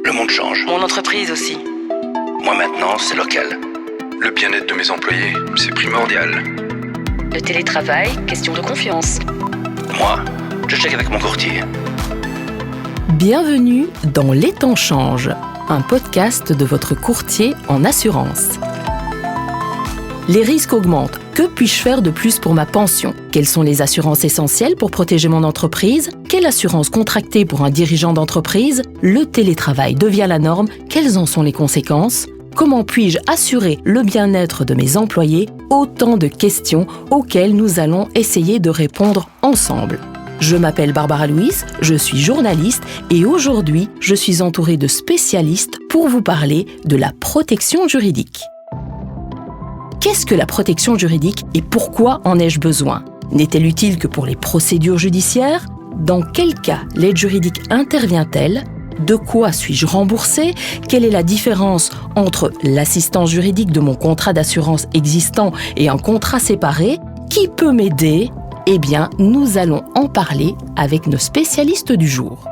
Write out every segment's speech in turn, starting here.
Le monde change. Mon entreprise aussi. Moi maintenant, c'est local. Le bien-être de mes employés, c'est primordial. Le télétravail, question de confiance. Moi, je check avec mon courtier. Bienvenue dans Les temps changent, un podcast de votre courtier en assurance. Les risques augmentent. Que puis-je faire de plus pour ma pension ? Quelles sont les assurances essentielles pour protéger mon entreprise ? Quelle assurance contracter pour un dirigeant d'entreprise ? Le télétravail devient la norme. Quelles en sont les conséquences ? Comment puis-je assurer le bien-être de mes employés ? Autant de questions auxquelles nous allons essayer de répondre ensemble. Je m'appelle Barbara Louis, je suis journaliste et aujourd'hui, je suis entourée de spécialistes pour vous parler de la protection juridique. Qu'est-ce que la protection juridique et pourquoi en ai-je besoin ? N'est-elle utile que pour les procédures judiciaires ? Dans quel cas l'aide juridique intervient-elle ? De quoi suis-je remboursé ? Quelle est la différence entre l'assistance juridique de mon contrat d'assurance existant et un contrat séparé ? Qui peut m'aider ? Eh bien, nous allons en parler avec nos spécialistes du jour.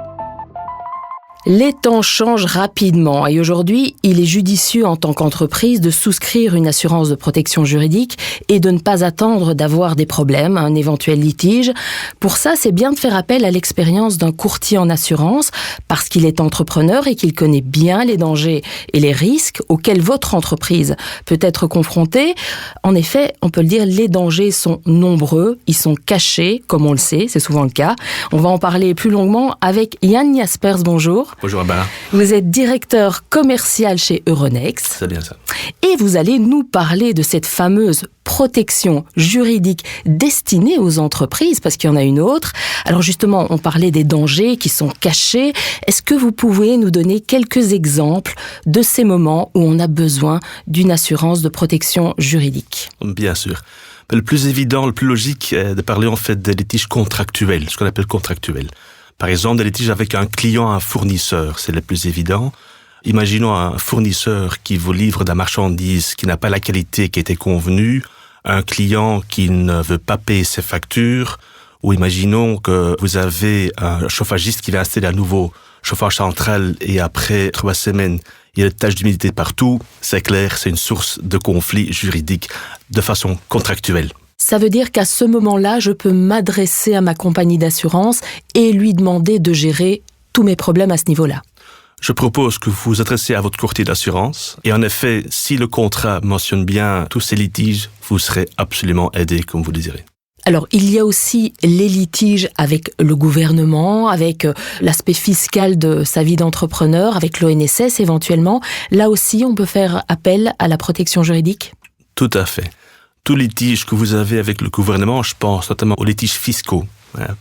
Les temps changent rapidement et aujourd'hui, il est judicieux en tant qu'entreprise de souscrire une assurance de protection juridique et de ne pas attendre d'avoir des problèmes, un éventuel litige. Pour ça, c'est bien de faire appel à l'expérience d'un courtier en assurance parce qu'il est entrepreneur et qu'il connaît bien les dangers et les risques auxquels votre entreprise peut être confrontée. En effet, on peut le dire, les dangers sont nombreux, ils sont cachés, comme on le sait, c'est souvent le cas. On va en parler plus longuement avec Yann Jaspers, bonjour. Bonjour Barbara. Vous êtes directeur commercial chez Euronext. C'est bien ça. Et vous allez nous parler de cette fameuse protection juridique destinée aux entreprises, parce qu'il y en a une autre. Alors justement, on parlait des dangers qui sont cachés. Est-ce que vous pouvez nous donner quelques exemples de ces moments où on a besoin d'une assurance de protection juridique ? Bien sûr. Le plus évident, le plus logique est de parler en fait des litiges contractuels, ce qu'on appelle contractuels. Par exemple, des litiges avec un client, un fournisseur, c'est le plus évident. Imaginons un fournisseur qui vous livre de la marchandise qui n'a pas la qualité qui était convenue, un client qui ne veut pas payer ses factures, ou imaginons que vous avez un chauffagiste qui va installer un nouveau chauffage central et après 3 semaines, il y a des taches d'humidité partout. C'est clair, c'est une source de conflit juridique de façon contractuelle. Ça veut dire qu'à ce moment-là, je peux m'adresser à ma compagnie d'assurance et lui demander de gérer tous mes problèmes à ce niveau-là. Je propose que vous vous adressiez à votre courtier d'assurance. Et en effet, si le contrat mentionne bien tous ces litiges, vous serez absolument aidé comme vous le désirez. Alors, il y a aussi les litiges avec le gouvernement, avec l'aspect fiscal de sa vie d'entrepreneur, avec l'ONSS éventuellement. Là aussi, on peut faire appel à la protection juridique ? Tout à fait. Tous les litiges que vous avez avec le gouvernement, je pense notamment aux litiges fiscaux.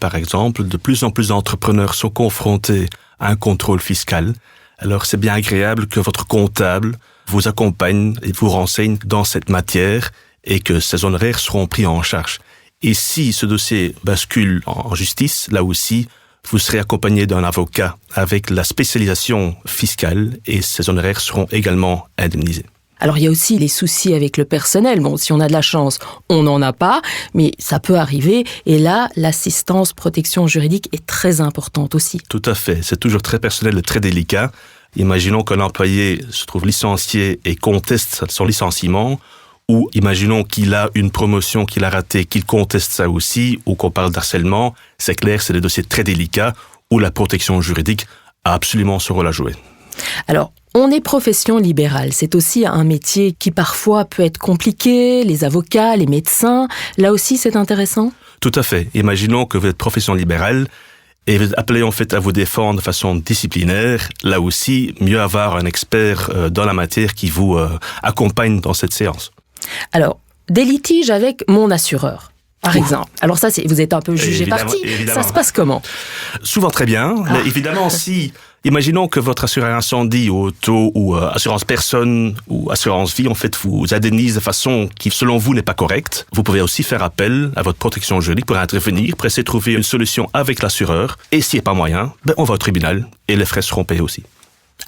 Par exemple, de plus en plus d'entrepreneurs sont confrontés à un contrôle fiscal. Alors c'est bien agréable que votre comptable vous accompagne et vous renseigne dans cette matière et que ces honoraires seront pris en charge. Et si ce dossier bascule en justice, là aussi, vous serez accompagné d'un avocat avec la spécialisation fiscale et ces honoraires seront également indemnisés. Alors, il y a aussi les soucis avec le personnel. Bon, si on a de la chance, on n'en a pas, mais ça peut arriver. Et là, l'assistance protection juridique est très importante aussi. Tout à fait. C'est toujours très personnel et très délicat. Imaginons qu'un employé se trouve licencié et conteste son licenciement, ou imaginons qu'il a une promotion qu'il a ratée, qu'il conteste ça aussi, ou qu'on parle d'harcèlement. C'est clair, c'est des dossiers très délicats où la protection juridique a absolument son rôle à jouer. Alors, on est profession libérale. C'est aussi un métier qui parfois peut être compliqué, les avocats, les médecins. Là aussi, c'est intéressant ? Tout à fait. Imaginons que vous êtes profession libérale et vous êtes appelé en fait à vous défendre de façon disciplinaire. Là aussi, mieux avoir un expert dans la matière qui vous accompagne dans cette séance. Alors, des litiges avec mon assureur, par exemple. Alors ça, vous êtes un peu jugé parti. Ça se passe comment ? Souvent très bien. Mais évidemment, imaginons que votre assureur incendie ou auto ou assurance personne ou assurance vie, en fait, vous indemnise de façon qui, selon vous, n'est pas correcte. Vous pouvez aussi faire appel à votre protection juridique pour intervenir, pour essayer de trouver une solution avec l'assureur. Et s'il n'y a pas moyen, on va au tribunal et les frais seront payés aussi.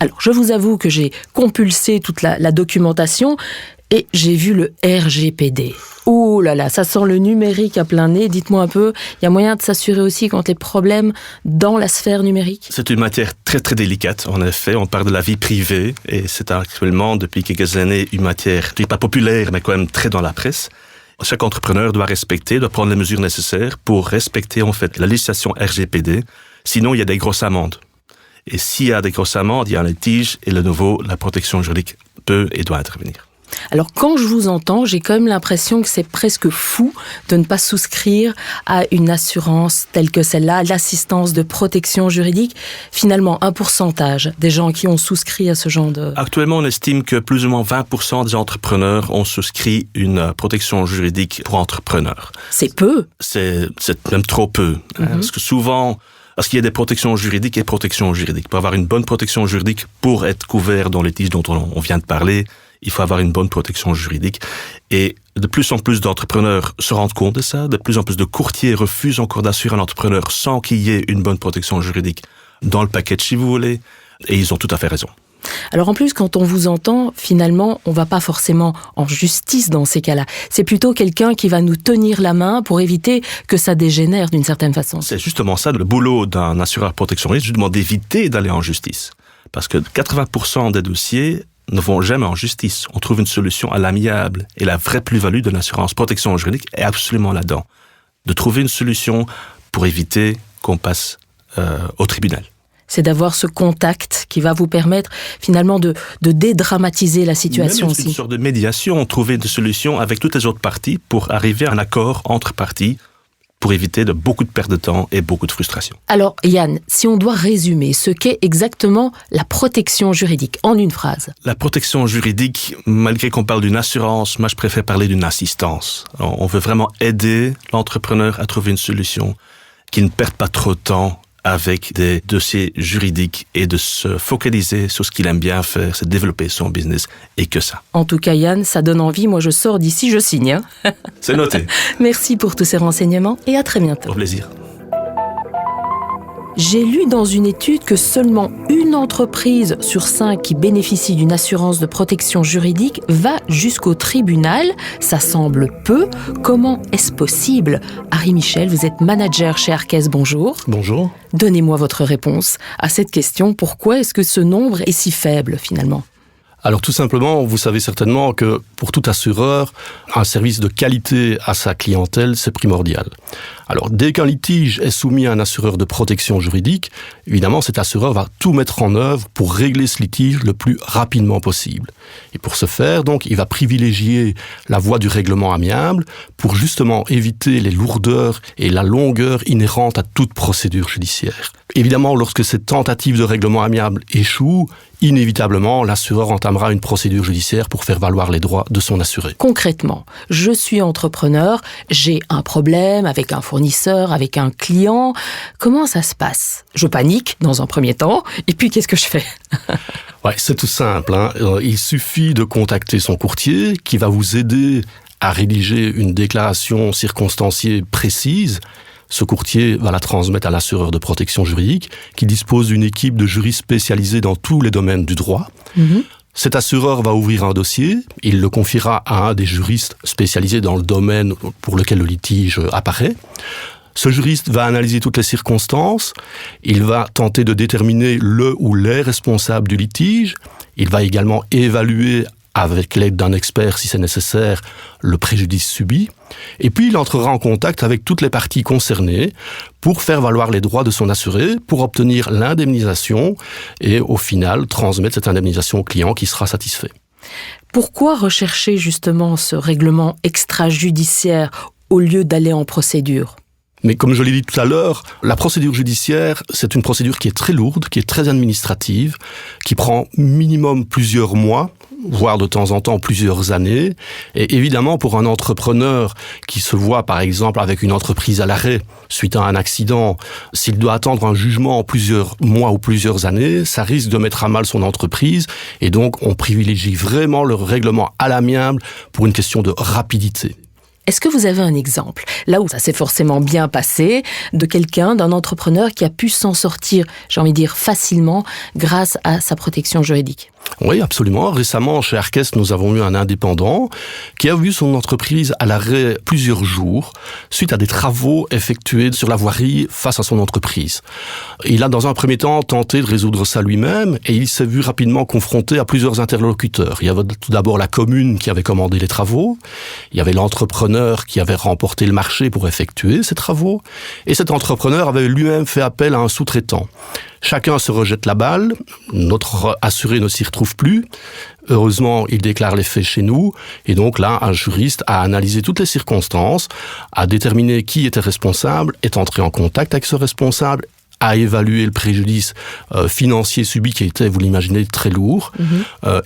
Alors, je vous avoue que j'ai compulsé toute la documentation. Et j'ai vu le RGPD. Ouh là là, ça sent le numérique à plein nez. Dites-moi un peu, il y a moyen de s'assurer aussi contre les problèmes dans la sphère numérique? C'est une matière très très délicate, en effet. On parle de la vie privée et c'est actuellement, depuis quelques années, une matière, je ne dis pas populaire, mais quand même très dans la presse. Chaque entrepreneur doit prendre les mesures nécessaires pour respecter en fait la législation RGPD. Sinon, il y a des grosses amendes. Et s'il y a des grosses amendes, il y a un litige et de nouveau, la protection juridique peut et doit intervenir. Alors quand je vous entends, j'ai quand même l'impression que c'est presque fou de ne pas souscrire à une assurance telle que celle-là, l'assistance de protection juridique. Finalement, un pourcentage des gens qui ont souscrit à ce genre de... Actuellement, on estime que plus ou moins 20% des entrepreneurs ont souscrit une protection juridique pour entrepreneurs. C'est peu. C'est même trop peu. Parce que souvent... Parce qu'il y a des protections juridiques et protections juridiques. Pour avoir une bonne protection juridique, pour être couvert dans les litiges dont on vient de parler, il faut avoir une bonne protection juridique. Et de plus en plus d'entrepreneurs se rendent compte de ça. De plus en plus de courtiers refusent encore d'assurer un entrepreneur sans qu'il y ait une bonne protection juridique dans le package, si vous voulez. Et ils ont tout à fait raison. Alors en plus, quand on vous entend, finalement, on va pas forcément en justice dans ces cas-là. C'est plutôt quelqu'un qui va nous tenir la main pour éviter que ça dégénère d'une certaine façon. C'est justement ça, le boulot d'un assureur protection risque, justement d'éviter d'aller en justice. Parce que 80% des dossiers ne vont jamais en justice. On trouve une solution à l'amiable. Et la vraie plus-value de l'assurance protection juridique est absolument là-dedans. De trouver une solution pour éviter qu'on passe au tribunal. C'est d'avoir ce contact qui va vous permettre finalement de dédramatiser la situation Même aussi. une sorte de médiation, trouver une solution avec toutes les autres parties pour arriver à un accord entre parties pour éviter beaucoup de perte de temps et beaucoup de frustration. Alors Yann, si on doit résumer ce qu'est exactement la protection juridique en une phrase. La protection juridique, malgré qu'on parle d'une assurance, moi je préfère parler d'une assistance. Alors, on veut vraiment aider l'entrepreneur à trouver une solution qui ne perde pas trop de temps avec des dossiers juridiques et de se focaliser sur ce qu'il aime bien faire, c'est développer son business et que ça. En tout cas Yann, ça donne envie, moi je sors d'ici, je signe. C'est noté. Merci pour tous ces renseignements et à très bientôt. Au plaisir. J'ai lu dans une étude que seulement une entreprise sur 5 qui bénéficie d'une assurance de protection juridique va jusqu'au tribunal. Ça semble peu. Comment est-ce possible? Harry Michel, vous êtes manager chez Arques, bonjour. Bonjour. Donnez-moi votre réponse à cette question. Pourquoi est-ce que ce nombre est si faible finalement? Alors tout simplement, vous savez certainement que pour tout assureur, un service de qualité à sa clientèle, c'est primordial. Alors dès qu'un litige est soumis à un assureur de protection juridique, évidemment cet assureur va tout mettre en œuvre pour régler ce litige le plus rapidement possible. Et pour ce faire, donc, il va privilégier la voie du règlement amiable pour justement éviter les lourdeurs et la longueur inhérentes à toute procédure judiciaire. Évidemment, lorsque cette tentative de règlement amiable échoue, inévitablement, l'assureur entamera une procédure judiciaire pour faire valoir les droits de son assuré. Concrètement, je suis entrepreneur, j'ai un problème avec un fournisseur, avec un client. Comment ça se passe? Je panique dans un premier temps, et puis qu'est-ce que je fais? Ouais, c'est tout simple, hein. Il suffit de contacter son courtier qui va vous aider à rédiger une déclaration circonstanciée précise. Ce courtier va la transmettre à l'assureur de protection juridique qui dispose d'une équipe de juristes spécialisés dans tous les domaines du droit. Cet assureur va ouvrir un dossier, il le confiera à un des juristes spécialisés dans le domaine pour lequel le litige apparaît. Ce juriste va analyser toutes les circonstances, il va tenter de déterminer le ou les responsables du litige, il va également évaluer avec l'aide d'un expert, si c'est nécessaire, le préjudice subi. Et puis, il entrera en contact avec toutes les parties concernées pour faire valoir les droits de son assuré, pour obtenir l'indemnisation et, au final, transmettre cette indemnisation au client qui sera satisfait. Pourquoi rechercher justement ce règlement extrajudiciaire au lieu d'aller en procédure? Mais comme je l'ai dit tout à l'heure, la procédure judiciaire, c'est une procédure qui est très lourde, qui est très administrative, qui prend minimum plusieurs mois, voire de temps en temps plusieurs années. Et évidemment, pour un entrepreneur qui se voit, par exemple, avec une entreprise à l'arrêt suite à un accident, s'il doit attendre un jugement en plusieurs mois ou plusieurs années, ça risque de mettre à mal son entreprise. Et donc, on privilégie vraiment le règlement à l'amiable pour une question de rapidité. Est-ce que vous avez un exemple, là où ça s'est forcément bien passé, de quelqu'un, d'un entrepreneur qui a pu s'en sortir, j'ai envie de dire facilement, grâce à sa protection juridique? Oui, absolument. Récemment, chez Arquest, nous avons eu un indépendant qui a vu son entreprise à l'arrêt plusieurs jours suite à des travaux effectués sur la voirie face à son entreprise. Il a, dans un premier temps, tenté de résoudre ça lui-même et il s'est vu rapidement confronté à plusieurs interlocuteurs. Il y avait tout d'abord la commune qui avait commandé les travaux, il y avait l'entrepreneur qui avait remporté le marché pour effectuer ces travaux et cet entrepreneur avait lui-même fait appel à un sous-traitant. Chacun se rejette la balle, notre assuré ne s'y retrouve plus. Heureusement, il déclare les faits chez nous. Et donc là, un juriste a analysé toutes les circonstances, a déterminé qui était responsable, est entré en contact avec ce responsable, a évalué le préjudice financier subi qui était, vous l'imaginez, très lourd.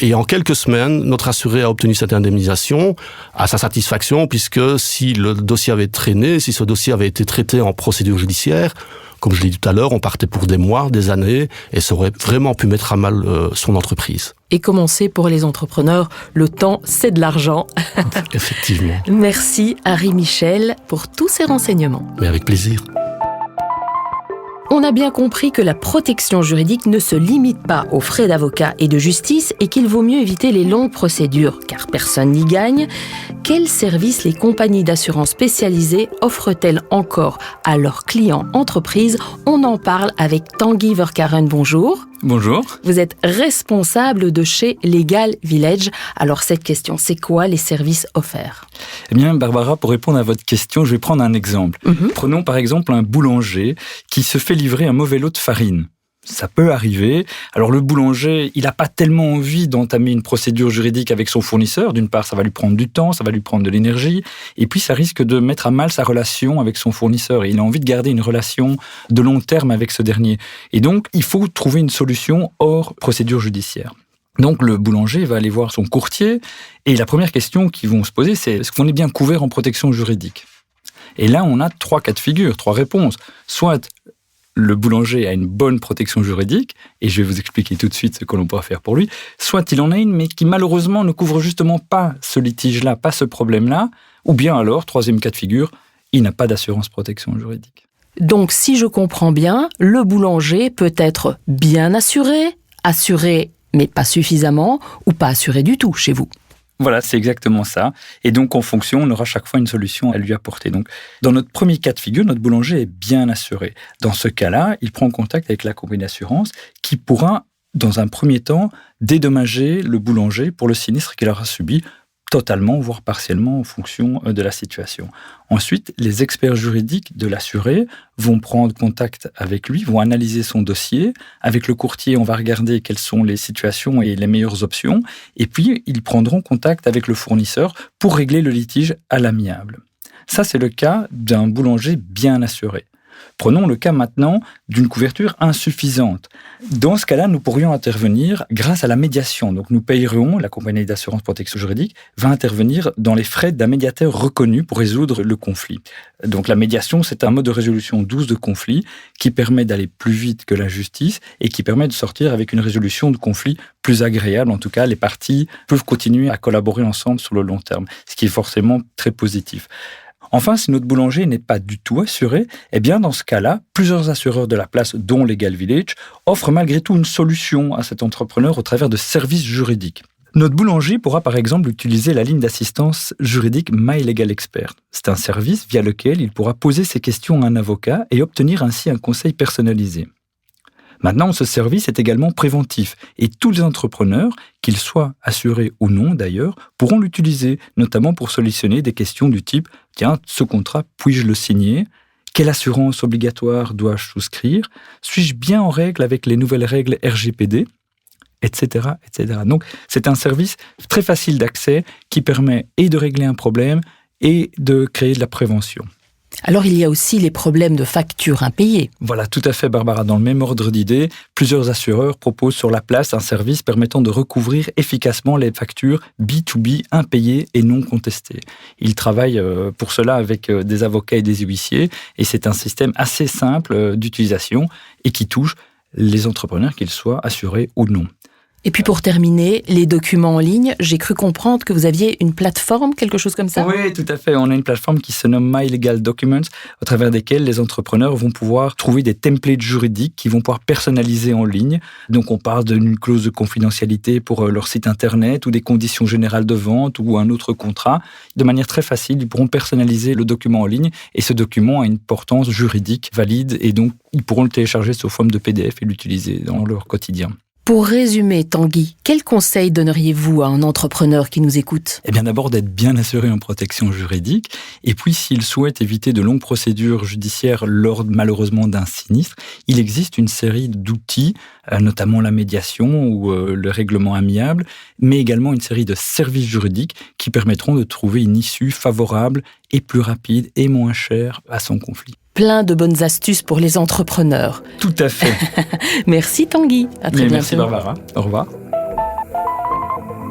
Et en quelques semaines, notre assuré a obtenu cette indemnisation à sa satisfaction, puisque si le dossier avait traîné, si ce dossier avait été traité en procédure judiciaire, comme je l'ai dit tout à l'heure, on partait pour des mois, des années, et ça aurait vraiment pu mettre à mal son entreprise. Et comme on sait, pour les entrepreneurs, le temps, c'est de l'argent. Effectivement. Merci Harry Michel pour tous ces renseignements. Mais avec plaisir. On a bien compris que la protection juridique ne se limite pas aux frais d'avocat et de justice et qu'il vaut mieux éviter les longues procédures, car personne n'y gagne. Quels services les compagnies d'assurance spécialisées offrent-elles encore à leurs clients entreprises ? On en parle avec Tanguy Verkaren. Bonjour. Bonjour. Vous êtes responsable de chez Legal Village. Alors cette question, c'est quoi les services offerts ? Eh bien, Barbara, pour répondre à votre question, je vais prendre un exemple. Prenons par exemple un boulanger qui se fait livrer un mauvais lot de farine. Ça peut arriver. Alors le boulanger, il n'a pas tellement envie d'entamer une procédure juridique avec son fournisseur. D'une part, ça va lui prendre du temps, ça va lui prendre de l'énergie. Et puis, ça risque de mettre à mal sa relation avec son fournisseur. Et il a envie de garder une relation de long terme avec ce dernier. Et donc, il faut trouver une solution hors procédure judiciaire. Donc, le boulanger va aller voir son courtier. Et la première question qu'ils vont se poser, c'est est-ce qu'on est bien couvert en protection juridique ? Et là, on a 3 cas de figure, 3 réponses. Soit le boulanger a une bonne protection juridique, et je vais vous expliquer tout de suite ce que l'on pourra faire pour lui, soit il en a une, mais qui malheureusement ne couvre justement pas ce litige-là, pas ce problème-là, ou bien alors, 3e cas de figure, il n'a pas d'assurance protection juridique. Donc, si je comprends bien, le boulanger peut être bien assuré, mais pas suffisamment, ou pas assuré du tout chez vous. Voilà, c'est exactement ça. Et donc, en fonction, on aura chaque fois une solution à lui apporter. Donc, dans notre premier cas de figure, notre boulanger est bien assuré. Dans ce cas-là, il prend contact avec la compagnie d'assurance qui pourra, dans un premier temps, dédommager le boulanger pour le sinistre qu'il aura subi totalement, voire partiellement, en fonction de la situation. Ensuite, les experts juridiques de l'assuré vont prendre contact avec lui, vont analyser son dossier. Avec le courtier, on va regarder quelles sont les situations et les meilleures options. Et puis, ils prendront contact avec le fournisseur pour régler le litige à l'amiable. Ça, c'est le cas d'un boulanger bien assuré. Prenons le cas maintenant d'une couverture insuffisante. Dans ce cas-là, nous pourrions intervenir grâce à la médiation. Donc, nous payerions, la compagnie d'assurance protection juridique va intervenir dans les frais d'un médiateur reconnu pour résoudre le conflit. Donc, la médiation, c'est un mode de résolution douce de conflit qui permet d'aller plus vite que la justice et qui permet de sortir avec une résolution de conflit plus agréable. En tout cas, les parties peuvent continuer à collaborer ensemble sur le long terme, ce qui est forcément très positif. Enfin, si notre boulanger n'est pas du tout assuré, eh bien dans ce cas-là, plusieurs assureurs de la place, dont Legal Village, offrent malgré tout une solution à cet entrepreneur au travers de services juridiques. Notre boulanger pourra par exemple utiliser la ligne d'assistance juridique My Legal Expert. C'est un service via lequel il pourra poser ses questions à un avocat et obtenir ainsi un conseil personnalisé. Maintenant, ce service est également préventif et tous les entrepreneurs, qu'ils soient assurés ou non d'ailleurs, pourront l'utiliser, notamment pour solutionner des questions du type « Tiens, ce contrat, puis-je le signer ? Quelle assurance obligatoire dois-je souscrire ? Suis-je bien en règle avec les nouvelles règles RGPD ?» etc., etc. Donc, c'est un service très facile d'accès qui permet et de régler un problème et de créer de la prévention. Alors, il y a aussi les problèmes de factures impayées. Voilà, tout à fait, Barbara. Dans le même ordre d'idées, plusieurs assureurs proposent sur la place un service permettant de recouvrir efficacement les factures B2B impayées et non contestées. Ils travaillent pour cela avec des avocats et des huissiers, et c'est un système assez simple d'utilisation et qui touche les entrepreneurs, qu'ils soient assurés ou non. Et puis pour terminer, les documents en ligne, j'ai cru comprendre que vous aviez une plateforme, quelque chose comme ça? Oui, tout à fait. On a une plateforme qui se nomme My Legal Documents, au travers desquelles les entrepreneurs vont pouvoir trouver des templates juridiques qu'ils vont pouvoir personnaliser en ligne. Donc on parle d'une clause de confidentialité pour leur site internet ou des conditions générales de vente ou un autre contrat. De manière très facile, ils pourront personnaliser le document en ligne et ce document a une portance juridique valide et donc ils pourront le télécharger sous forme de PDF et l'utiliser dans leur quotidien. Pour résumer, Tanguy, quel conseil donneriez-vous à un entrepreneur qui nous écoute? Eh bien d'abord d'être bien assuré en protection juridique et puis s'il souhaite éviter de longues procédures judiciaires lors malheureusement d'un sinistre, il existe une série d'outils, notamment la médiation ou le règlement amiable, mais également une série de services juridiques qui permettront de trouver une issue favorable et plus rapide et moins chère à son conflit. Plein de bonnes astuces pour les entrepreneurs. Tout à fait. Merci Tanguy, à très bientôt. Merci Barbara, au revoir.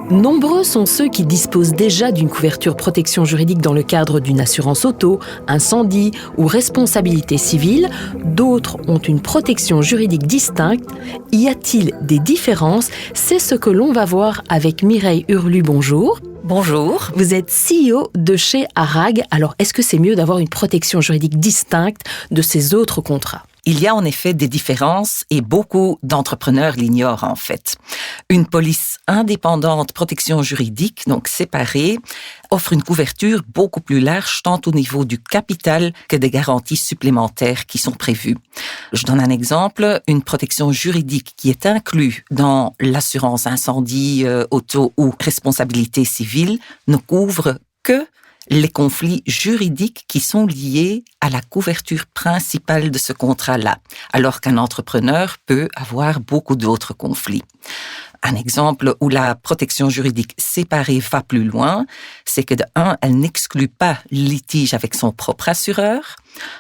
Nombreux sont ceux qui disposent déjà d'une couverture protection juridique dans le cadre d'une assurance auto, incendie ou responsabilité civile. D'autres ont une protection juridique distincte. Y a-t-il des différences? C'est ce que l'on va voir avec Mireille Hurlu. Bonjour. Bonjour. Vous êtes CEO de chez ARAG. Alors, est-ce que c'est mieux d'avoir une protection juridique distincte de ces autres contrats? Il y a en effet des différences et beaucoup d'entrepreneurs l'ignorent en fait. Une police indépendante protection juridique, donc séparée, offre une couverture beaucoup plus large tant au niveau du capital que des garanties supplémentaires qui sont prévues. Je donne un exemple, une protection juridique qui est inclue dans l'assurance incendie, auto ou responsabilité civile ne couvre que les conflits juridiques qui sont liés à la couverture principale de ce contrat-là, alors qu'un entrepreneur peut avoir beaucoup d'autres conflits. Un exemple où la protection juridique séparée va plus loin, c'est que de un, elle n'exclut pas le litige avec son propre assureur.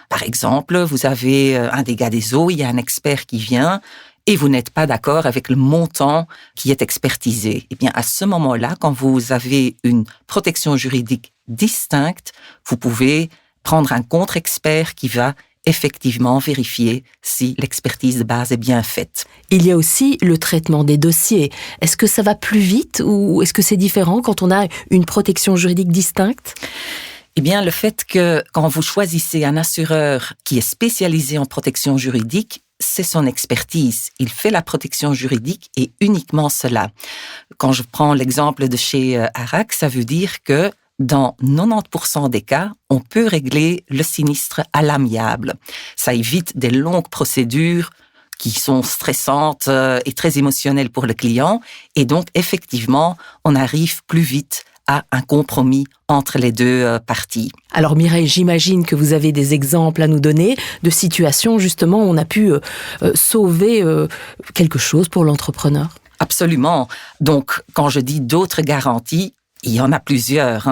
Par exemple, vous avez un dégât des eaux, il y a un expert qui vient et vous n'êtes pas d'accord avec le montant qui est expertisé. Eh bien, à ce moment-là, quand vous avez une protection juridique distincte, vous pouvez prendre un contre-expert qui va effectivement vérifier si l'expertise de base est bien faite. Il y a aussi le traitement des dossiers. Est-ce que ça va plus vite ou est-ce que c'est différent quand on a une protection juridique distincte? Eh bien, le fait que quand vous choisissez un assureur qui est spécialisé en protection juridique, c'est son expertise. Il fait la protection juridique et uniquement cela. Quand je prends l'exemple de chez ARAG, ça veut dire que dans 90% des cas, on peut régler le sinistre à l'amiable. Ça évite des longues procédures qui sont stressantes et très émotionnelles pour le client. Et donc, effectivement, on arrive plus vite à un compromis entre les deux parties. Alors Mireille, j'imagine que vous avez des exemples à nous donner de situations justement où on a pu sauver quelque chose pour l'entrepreneur. Absolument. Donc, quand je dis d'autres garanties, il y en a plusieurs.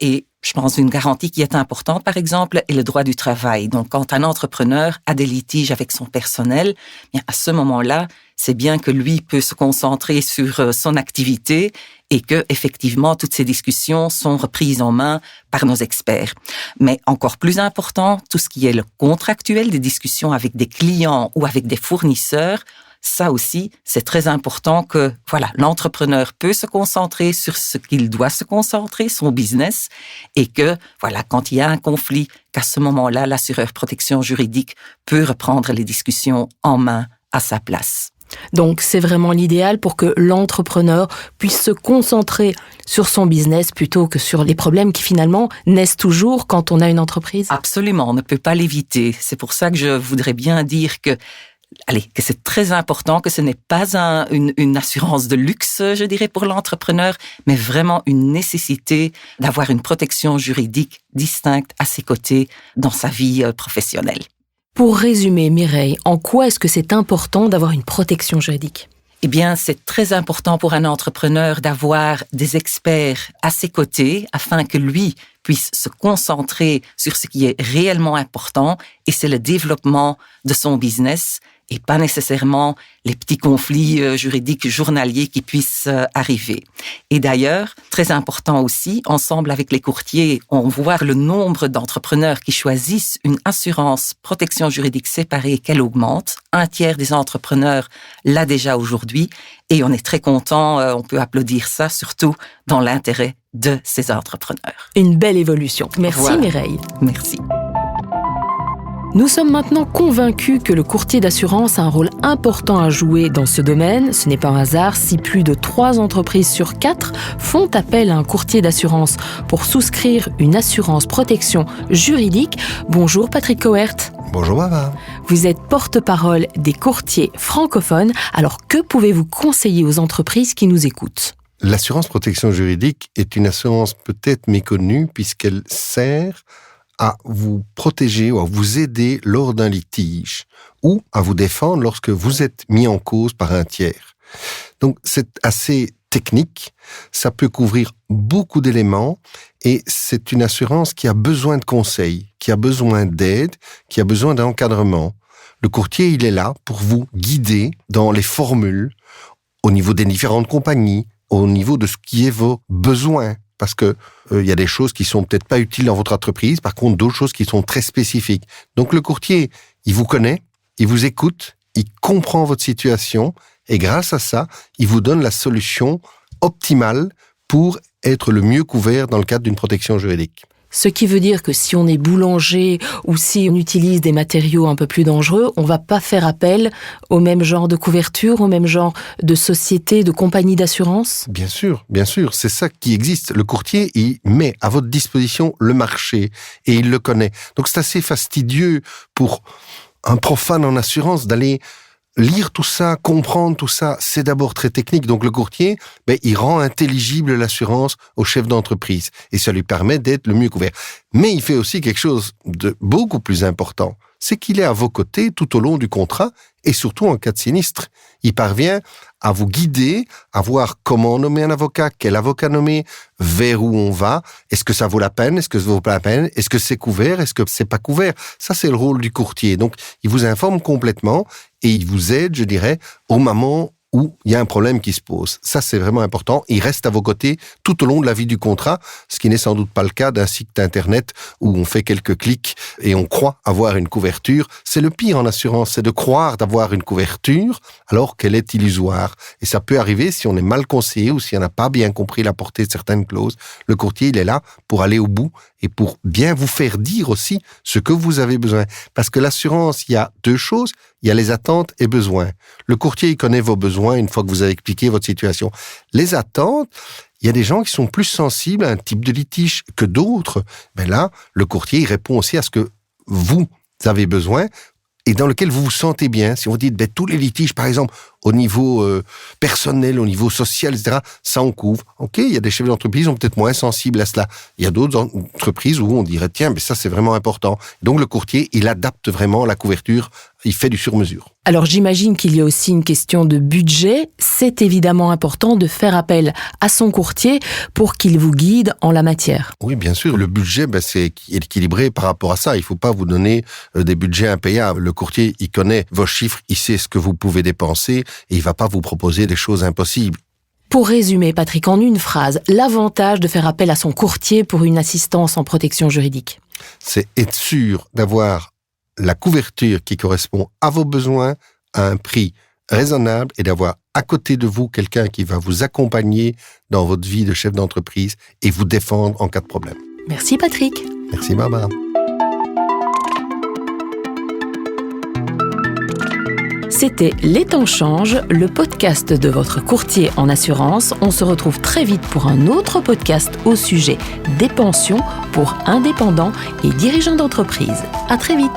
Et je pense une garantie qui est importante, par exemple, est le droit du travail. Donc, quand un entrepreneur a des litiges avec son personnel, bien à ce moment-là, c'est bien que lui peut se concentrer sur son activité et que, effectivement, toutes ces discussions sont reprises en main par nos experts. Mais encore plus important, tout ce qui est le contractuel, des discussions avec des clients ou avec des fournisseurs, ça aussi, c'est très important que, l'entrepreneur peut se concentrer sur ce qu'il doit se concentrer, son business, et que, quand il y a un conflit, qu'à ce moment-là, l'assureur protection juridique peut reprendre les discussions en main à sa place. Donc, c'est vraiment l'idéal pour que l'entrepreneur puisse se concentrer sur son business plutôt que sur les problèmes qui finalement naissent toujours quand on a une entreprise. Absolument, on ne peut pas l'éviter. C'est pour ça que je voudrais bien dire que c'est très important, que ce n'est pas une assurance de luxe, je dirais, pour l'entrepreneur, mais vraiment une nécessité d'avoir une protection juridique distincte à ses côtés dans sa vie professionnelle. Pour résumer, Mireille, en quoi est-ce que c'est important d'avoir une protection juridique ? Eh bien, c'est très important pour un entrepreneur d'avoir des experts à ses côtés afin que lui puisse se concentrer sur ce qui est réellement important et c'est le développement de son business et pas nécessairement les petits conflits juridiques journaliers qui puissent arriver. Et d'ailleurs, très important aussi, ensemble avec les courtiers, on voit le nombre d'entrepreneurs qui choisissent une assurance protection juridique séparée qu'elle augmente. 1/3 des entrepreneurs l'a déjà aujourd'hui Et on est très content, on peut applaudir ça, surtout dans l'intérêt de ces entrepreneurs. Une belle évolution. Merci Voilà. Mireille. Merci. Nous sommes maintenant convaincus que le courtier d'assurance a un rôle important à jouer dans ce domaine. Ce n'est pas un hasard si plus de 3 entreprises sur 4 font appel à un courtier d'assurance pour souscrire une assurance protection juridique. Bonjour Patrick Cohert. Bonjour Barbara. Vous êtes porte-parole des courtiers francophones. Alors que pouvez-vous conseiller aux entreprises qui nous écoutent ? L'assurance protection juridique est une assurance peut-être méconnue puisqu'elle sert à vous protéger ou à vous aider lors d'un litige ou à vous défendre lorsque vous êtes mis en cause par un tiers. Donc c'est assez technique, ça peut couvrir beaucoup d'éléments et c'est une assurance qui a besoin de conseils, qui a besoin d'aide, qui a besoin d'encadrement. Le courtier, il est là pour vous guider dans les formules au niveau des différentes compagnies, au niveau de ce qui est vos besoins. Parce que y a des choses qui sont peut-être pas utiles dans votre entreprise, par contre d'autres choses qui sont très spécifiques. Donc le courtier, il vous connaît, il vous écoute, il comprend votre situation et grâce à ça, il vous donne la solution optimale pour être le mieux couvert dans le cadre d'une protection juridique. Ce qui veut dire que si on est boulanger ou si on utilise des matériaux un peu plus dangereux, on va pas faire appel au même genre de couverture, au même genre de société, de compagnie d'assurance ? Bien sûr, c'est ça qui existe. Le courtier, il met à votre disposition le marché et il le connaît. Donc c'est assez fastidieux pour un profane en assurance d'aller lire tout ça, comprendre tout ça, c'est d'abord très technique. Donc le courtier, il rend intelligible l'assurance au chef d'entreprise et ça lui permet d'être le mieux couvert. Mais il fait aussi quelque chose de beaucoup plus important, c'est qu'il est à vos côtés tout au long du contrat et surtout en cas de sinistre. Il parvient à vous guider, à voir comment nommer un avocat, quel avocat nommer, vers où on va, est-ce que ça vaut la peine, est-ce que ça vaut pas la peine, est-ce que c'est couvert, est-ce que c'est pas couvert. Ça, c'est le rôle du courtier. Donc, il vous informe complètement et il vous aide, je dirais, au moment où il y a un problème qui se pose. Ça, c'est vraiment important. Il reste à vos côtés tout au long de la vie du contrat, ce qui n'est sans doute pas le cas d'un site internet où on fait quelques clics et on croit avoir une couverture. C'est le pire en assurance, c'est de croire d'avoir une couverture alors qu'elle est illusoire. Et ça peut arriver si on est mal conseillé ou si on n'a pas bien compris la portée de certaines clauses. Le courtier, il est là pour aller au bout et pour bien vous faire dire aussi ce que vous avez besoin. Parce que l'assurance, il y a 2 choses. Il y a les attentes et besoins. Le courtier, il connaît vos besoins une fois que vous avez expliqué votre situation. Les attentes, il y a des gens qui sont plus sensibles à un type de litige que d'autres. Là, le courtier, il répond aussi à ce que vous avez besoin et dans lequel vous vous sentez bien. Si on vous dit, tous les litiges, par exemple, au niveau personnel, au niveau social, etc., ça on couvre. Ok, il y a des chefs d'entreprise qui sont peut-être moins sensibles à cela. Il y a d'autres entreprises où on dirait, tiens, ça c'est vraiment important. Donc le courtier, il adapte vraiment la couverture, il fait du sur-mesure. Alors j'imagine qu'il y a aussi une question de budget. C'est évidemment important de faire appel à son courtier pour qu'il vous guide en la matière. Oui, bien sûr. Le budget, c'est équilibré par rapport à ça. Il ne faut pas vous donner des budgets impayables. Le courtier, il connaît vos chiffres, il sait ce que vous pouvez dépenser et il ne va pas vous proposer des choses impossibles. Pour résumer, Patrick, en une phrase, l'avantage de faire appel à son courtier pour une assistance en protection juridique. C'est être sûr d'avoir la couverture qui correspond à vos besoins à un prix raisonnable et d'avoir à côté de vous quelqu'un qui va vous accompagner dans votre vie de chef d'entreprise et vous défendre en cas de problème. Merci Patrick. Merci Barbara. C'était Les temps changent, le podcast de votre courtier en assurance. On se retrouve très vite pour un autre podcast au sujet des pensions pour indépendants et dirigeants d'entreprise. À très vite.